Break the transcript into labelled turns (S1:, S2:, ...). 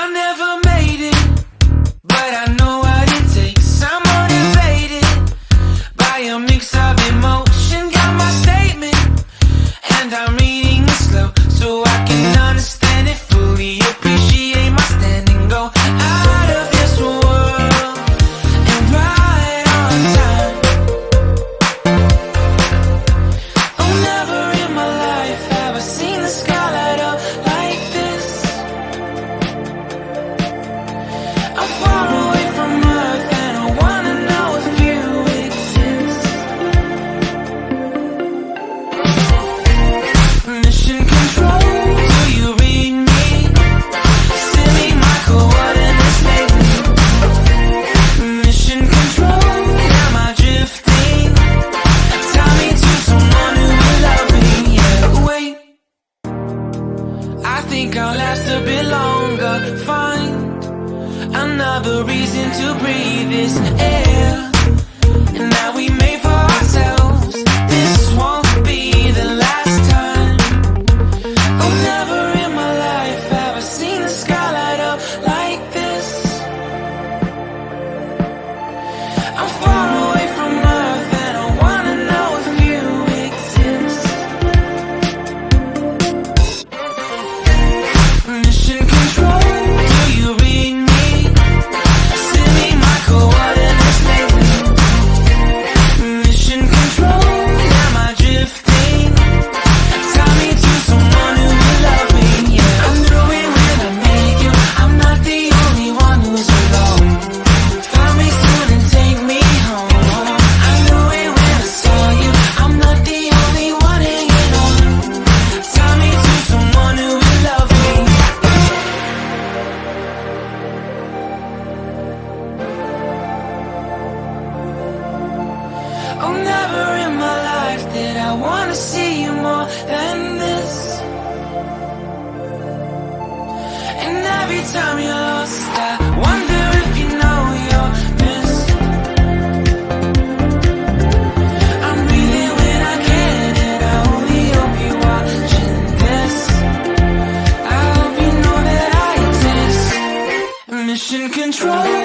S1: I never made it, but I know what it takes. I'm motivated by a mix of emotion. Got my statement, and I'm reading it slow so I can understand it fully. Appreciate my stand and go out of this world and right on time. Oh, never in my life have I seen the sky light up like this. I'm far away from Earth and I wanna know if you exist. Mission control, do you read me? Send me my coordinates lately. Mission control, am I drifting? Tie me to someone who will love me. Yeah, wait, I think I'll last a bit longer. Find another reason to breathe this air, and that we made for ourselves. This won't be the last time. Oh, never in my life have I seen the sky light up like this. I'm far away from Earth and I wanna know if you exist. Mission control, do you read me? Send me my coordinates lately. Mission control, am I drifting? Tie me to someone who will love me. Yeah, I knew it when I met you. I'm not the only one who's alone. Find me soon and take me home. I knew it when I saw you. I'm not the only one hanging on. Tie me to someone who will love me. Oh, never in my life did I wanna see you more than this. And every time you're lost, I wonder if you know you're missed. I'm breathing when I can, and I only hope you're watching this. I hope you know that I exist. Mission control.